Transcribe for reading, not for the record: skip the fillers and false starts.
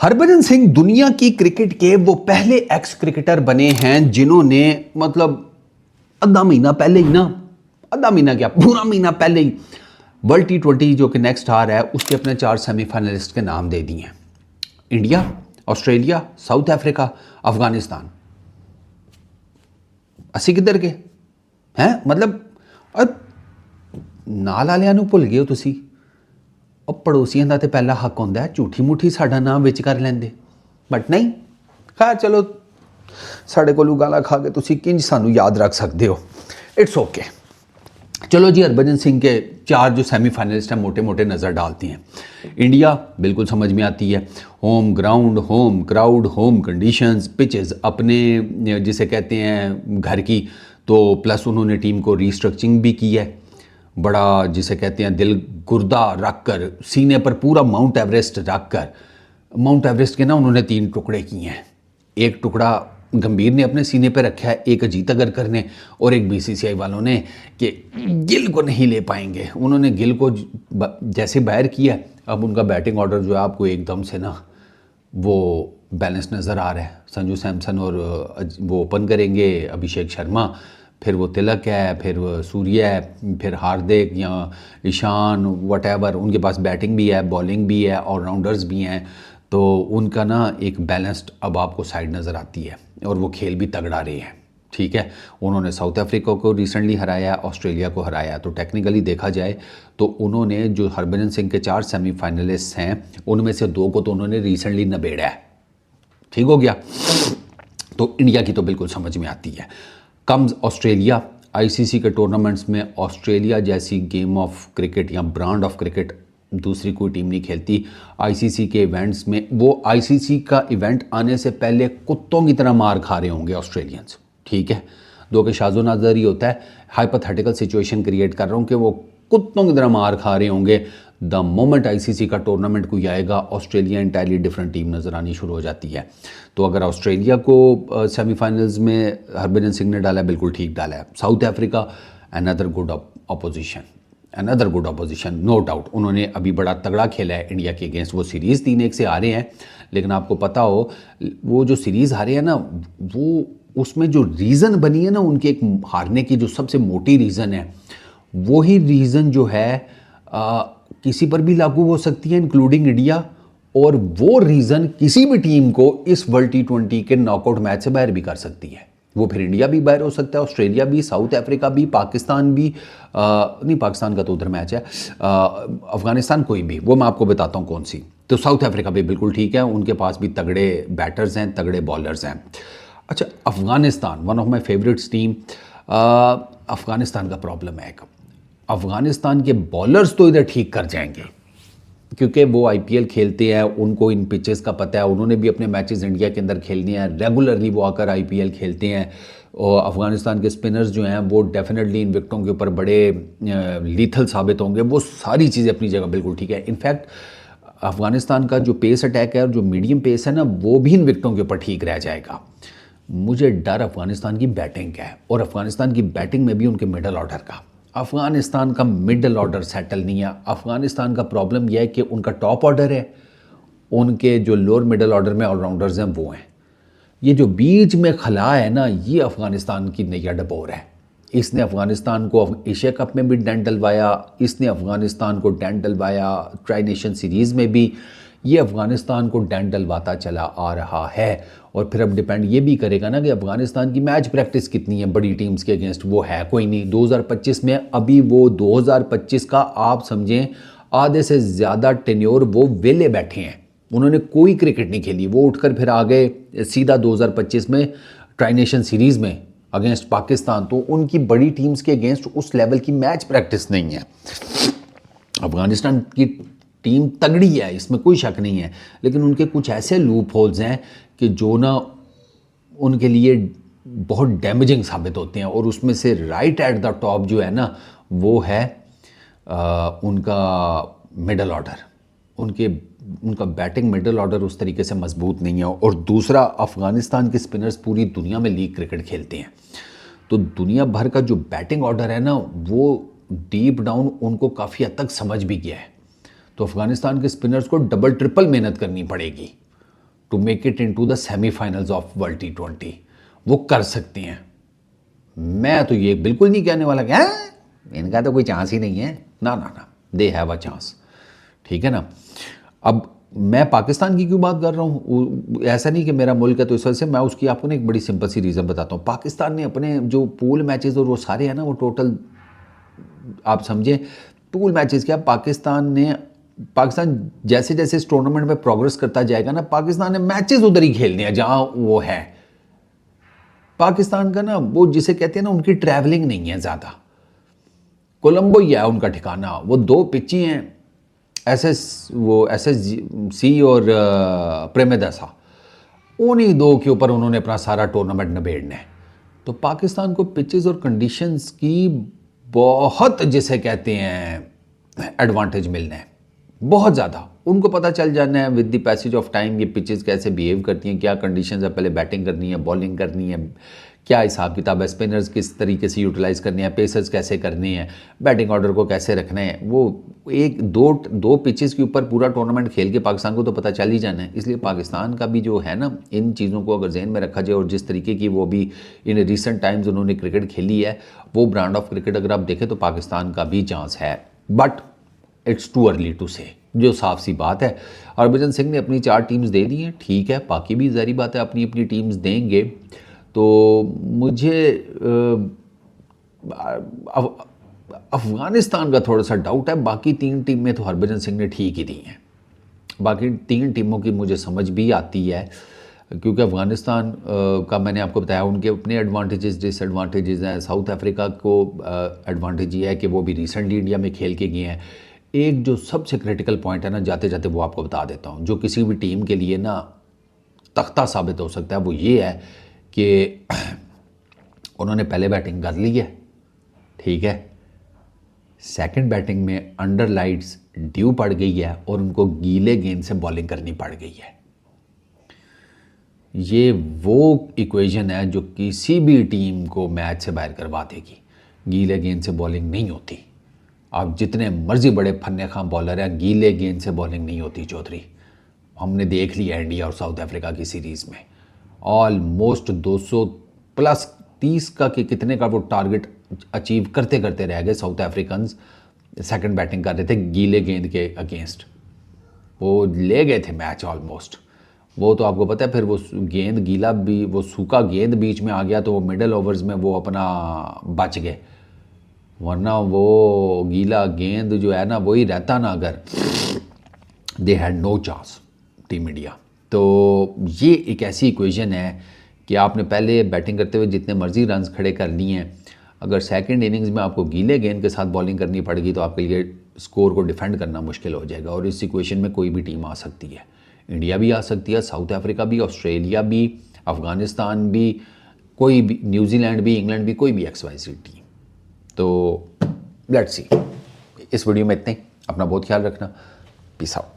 हरभजन सिंह दुनिया की क्रिकेट के वो पहले एक्स क्रिकेटर बने हैं जिन्होंने मतलब आधा महीना पहले ही ना, आधा महीना क्या पूरा महीना पहले ही वर्ल्ड T20 जो कि नेक्स्ट आ रहा है उसके अपने 4 सेमीफाइनलिस्ट के नाम दे दिए हैं। India, Australia, south Africa, Afghanistan. ਅਸੀਂ किधर के हैं मतलब नाल वालियां नूं भुल गए हो तुसी। और पड़ोसियों का तो पहला हक होंदा है झूठी मूठी साडा नाम विच कर लेंदे, बट नहीं। खैर चलो, साडे कोलों गालां खा के तुसी किंज सानू याद रख सकते हो, इट्स ओके। चलो जी, हरभजन सिंह के 4 जो सेमीफाइनलिस्ट हैं मोटे मोटे नज़र डालती हैं। इंडिया बिल्कुल समझ में आती है, home ground, home crowd, home conditions, pitches अपने जिसे कहते हैं घर की, तो प्लस उन्होंने टीम को रीस्ट्रक्चरिंग भी की है। बड़ा जिसे कहते हैं दिल गुर्दा रख कर, सीने पर पूरा माउंट एवरेस्ट रख कर, माउंट एवरेस्ट के ना उन्होंने 3 टुकड़े किए हैं। एक टुकड़ा गंभीर ने अपने सीने पे रखा है, एक अजीत अगरकर ने, और एक BCCI वालों ने कि गिल को नहीं ले पाएंगे। उन्होंने गिल को जैसे बाहर किया, अब उनका बैटिंग ऑर्डर जो है आपको एकदम से ना वो बैलेंस नज़र आ रहा है। संजू सैमसन और वो ओपन करेंगे, अभिषेक शर्मा, फिर वो तिलक है, फिर वो सूर्य है, फिर हार्दिक या ईशान वटेवर। उनके पास बैटिंग भी है, बॉलिंग भी है, ऑलराउंडर्स भी हैं, तो उनका ना एक बैलेंस्ड अब आपको साइड नज़र आती है और वो खेल भी तगड़ा रहे हैं। ठीक है, उन्होंने साउथ अफ्रीका को रिसेंटली हराया, ऑस्ट्रेलिया को हराया, तो टेक्निकली देखा जाए तो उन्होंने जो हरभजन सिंह के 4 सेमीफाइनलिस्ट हैं उनमें से 2 को तो उन्होंने रिसेंटली नबेड़ा है। ठीक हो गया, तो इंडिया की तो बिल्कुल समझ में आती है। Comes Australia. ICC के टूर्नामेंट्स में ऑस्ट्रेलिया जैसी गेम ऑफ क्रिकेट या ब्रांड ऑफ क्रिकेट दूसरी कोई टीम नहीं खेलती। ICC के इवेंट्स में, वो ICC का इवेंट आने से पहले कुत्तों की तरह मार खा रहे होंगे ऑस्ट्रेलियंस। ठीक है, दो के शाजो नाजर ही होता है, हाइपोथेटिकल सिचुएशन क्रिएट कर रहा हूँ कि वो कुत्तों की तरह मार खा रहे होंगे। द मोमेंट ICC का टूर्नामेंट कोई आएगा, ऑस्ट्रेलिया इंटायरली डिफरेंट टीम नज़र आनी शुरू हो जाती है। तो अगर ऑस्ट्रेलिया को सेमीफाइनल्स में हरभजन सिंह ने डाला है, बिल्कुल ठीक डाला है। South Africa, another good opposition, another good opposition, no doubt. उन्होंने अभी बड़ा तगड़ा खेला है इंडिया के अगेंस्ट। वो सीरीज़ 3-1 से हारे हैं, लेकिन आपको पता हो वो जो सीरीज़ हारे हैं ना, वो उसमें जो रीज़न बनी है ना उनके एक हारने की, जो सबसे मोटी रीज़न है, वही रीज़न जो है किसी पर भी लागू हो सकती है, इंक्लूडिंग इंडिया। और वो रीज़न किसी भी टीम को इस वर्ल्ड T20 के नॉकआउट मैच से बाहर भी कर सकती है। वो फिर इंडिया भी बाहर हो सकता है, ऑस्ट्रेलिया भी, साउथ अफ्रीका भी, पाकिस्तान भी, नहीं पाकिस्तान का तो उधर मैच है, अफगानिस्तान, कोई भी, वो मैं आपको बताता हूँ कौन सी। तो साउथ अफ्रीका भी बिल्कुल ठीक है, उनके पास भी तगड़े बैटर्स हैं, तगड़े बॉलर्स हैं। अच्छा, Afghanistan, one of my favourites team. Afghanistan का प्रॉब्लम है, अफगानिस्तान के बॉलर्स तो इधर ठीक कर जाएंगे क्योंकि वो IPL खेलते हैं, उनको इन पिचेस का पता है, उन्होंने भी अपने मैचेस इंडिया के अंदर खेलने हैं, रेगुलरली वो आकर IPL खेलते हैं। और अफ़गानिस्तान के स्पिनर्स जो हैं वो डेफिनेटली इन विकेटों के ऊपर बड़े लीथल साबित होंगे। वो सारी चीज़ें अपनी जगह बिल्कुल ठीक है। इनफैक्ट अफ़गानिस्तान का जो पेस अटैक है और जो मीडियम पेस है ना, वो भी इन विकेटों के ऊपर ठीक रह जाएगा। मुझे डर अफ़गानिस्तान की बैटिंग का है, और अफ़गानिस्तान की बैटिंग में भी उनके मिडल ऑर्डर का। अफ़गानिस्तान का मिडल ऑर्डर सेटल नहीं है। अफ़गानिस्तान का प्रॉब्लम यह है कि उनका टॉप ऑर्डर है, उनके जो लोअर मिडल ऑर्डर में ऑलराउंडर्स हैं वो हैं। ये जो बीच में खला है ना, ये अफ़गानिस्तान की नैया डबोर है। इसने अफ़गानिस्तान को एशिया कप में भी डेंट डलवाया, इसने अफ़गानिस्तान को डेंट डलवाया ट्राई नेशन सीरीज़ में भी, ये अफ़गानिस्तान को डेंट डलवाता चला आ रहा है। और फिर अब डिपेंड ये भी करेगा ना कि अफ़गानिस्तान की मैच प्रैक्टिस कितनी है बड़ी टीम्स के अगेंस्ट। वो है कोई नहीं 2025 में, अभी वो 2025 का आप समझें आधे से ज़्यादा टेन्योर वो वेले बैठे हैं, उन्होंने कोई क्रिकेट नहीं खेली। वो उठकर फिर आ गए सीधा 2025 में ट्राई नेशन सीरीज़ में अगेंस्ट पाकिस्तान। तो उनकी बड़ी टीम्स के अगेंस्ट उस लेवल की मैच प्रैक्टिस नहीं है। अफ़गानिस्तान की टीम तगड़ी है, इसमें कोई शक नहीं है, लेकिन उनके कुछ ऐसे लूप होल्स हैं कि जो ना उनके लिए बहुत डैमेजिंग साबित होते हैं। और उसमें से राइट एट द टॉप जो है ना, वो है उनका मिडल ऑर्डर। उनका बैटिंग मिडल ऑर्डर उस तरीके से मजबूत नहीं है। और दूसरा, अफ़गानिस्तान के स्पिनर्स पूरी दुनिया में लीग क्रिकेट खेलते हैं, तो दुनिया भर का जो बैटिंग ऑर्डर है ना, वो डीप डाउन उनको काफ़ी हद तक समझ भी गया है। तो अफ़गानिस्तान के स्पिनर्स को डबल ट्रिपल मेहनत करनी पड़ेगी। To make it into the semifinals of world T20, वो कर सकते हैं। मैं तो ये बिल्कुल नहीं कहने वाला कि इनका तो कोई चांस ही नहीं है, ना ना ना, दे हैव अ चांस। ठीक है ना। अब मैं पाकिस्तान की क्यों बात कर रहा हूँ, ऐसा नहीं कि मेरा मुल्क है तो इस वजह से, मैं उसकी आपको ना एक बड़ी सिंपल सी रीज़न बताता हूँ। पाकिस्तान ने अपने जो पूल मैचेस और वो सारे हैं ना, वो टोटल आप समझें पूल मैचेस क्या, पाकिस्तान जैसे जैसे इस टूर्नामेंट में प्रोग्रेस करता जाएगा ना, पाकिस्तान ने मैचेस उधर ही खेलने हैं जहाँ वो है। पाकिस्तान का ना वो जिसे कहते हैं ना, उनकी ट्रैवलिंग नहीं है ज़्यादा। कोलंबो ही है उनका ठिकाना, वो 2 पिच ही हैं, SSC और प्रेमदासा, उन्हीं 2 के ऊपर उन्होंने अपना सारा टूर्नामेंट निबेड़ना है। तो पाकिस्तान को पिचेस और कंडीशंस की बहुत जिसे कहते हैं एडवांटेज मिलना है, बहुत ज़्यादा। उनको पता चल जाना है with the passage of time ये पिचेस कैसे बिहेव करती हैं, क्या कंडीशंस है, पहले बैटिंग करनी है, बॉलिंग करनी है, क्या हिसाब किताब है, स्पिनर्स किस तरीके से यूटिलाइज़ करने हैं, पेसर्स कैसे करने हैं, बैटिंग ऑर्डर को कैसे रखना है। वो एक दो पिचेस के ऊपर पूरा टूर्नामेंट खेल के पाकिस्तान को तो पता चल ही जाना है। इसलिए पाकिस्तान का भी जो है ना, इन चीज़ों को अगर जहन में रखा जाए, और जिस तरीके की वो भी इन रिसेंट टाइम्स उन्होंने क्रिकेट खेली है, वो ब्रांड ऑफ क्रिकेट अगर आप देखें तो पाकिस्तान का भी चांस है, but it's too early to say, जो साफ सी बात है। हरभजन सिंह ने अपनी 4 टीम्स दे दी हैं, ठीक है, बाकी भी ज़ाहिर बात है अपनी अपनी टीम्स देंगे। तो मुझे अफ़गानिस्तान का थोड़ा सा डाउट है, बाकी 3 टीमें तो हरभजन सिंह ने ठीक ही दी हैं। बाकी 3 टीमों की मुझे समझ भी आती है, क्योंकि अफ़गानिस्तान का मैंने आपको बताया उनके अपने एडवांटेजेस डिसएडवांटेजेस हैं। साउथ अफ्रीका को एडवांटेज ये है कि वो भी रिसेंटली इंडिया में खेल के गए हैं। एक जो सबसे क्रिटिकल पॉइंट है ना, जाते जाते वो आपको बता देता हूँ, जो किसी भी टीम के लिए ना तख्ता साबित हो सकता है, वो ये है कि उन्होंने पहले बैटिंग कर ली है, ठीक है, सेकंड बैटिंग में अंडर लाइट्स ड्यू पड़ गई है और उनको गीले गेंद से बॉलिंग करनी पड़ गई है। ये वो इक्वेशन है जो किसी भी टीम को मैच से बाहर करवा देगी। गीले गेंद से बॉलिंग नहीं होती, आप जितने मर्जी बड़े फन्ने खां बॉलर हैं, गीले गेंद से बॉलिंग नहीं होती चौधरी। हमने देख लिया इंडिया और साउथ अफ्रीका की सीरीज़ में, ऑलमोस्ट 200 प्लस 30 का कि कितने का वो टारगेट अचीव करते करते रह गए साउथ अफ्रीकन्स। सेकंड बैटिंग कर रहे थे गीले गेंद के अगेंस्ट, वो ले गए थे मैच ऑलमोस्ट। वो तो आपको पता है, फिर वो गेंद गीला भी, वो सूखा गेंद बीच में आ गया तो वो मिडल ओवर्स में वो अपना बच गए, वरना वो गीला गेंद जो है ना वही रहता ना, अगर they had no chance team India. तो ये एक ऐसी इक्वेशन है कि आपने पहले बैटिंग करते हुए जितने मर्जी रन्स खड़े कर लिए हैं, अगर सेकंड इनिंग्स में आपको गीले गेंद के साथ बॉलिंग करनी पड़ेगी तो आपके लिए स्कोर को डिफेंड करना मुश्किल हो जाएगा। और इस इक्वेशन में कोई भी टीम आ सकती है, इंडिया भी आ सकती है, साउथ अफ्रीका भी, ऑस्ट्रेलिया भी, अफ़गानिस्तान भी, कोई भी, न्यूजीलैंड भी, इंग्लैंड भी, कोई भी XYZ टीम। तो लेट्स सी। इस वीडियो में इतने ही, अपना बहुत ख्याल रखना, पीस आउट।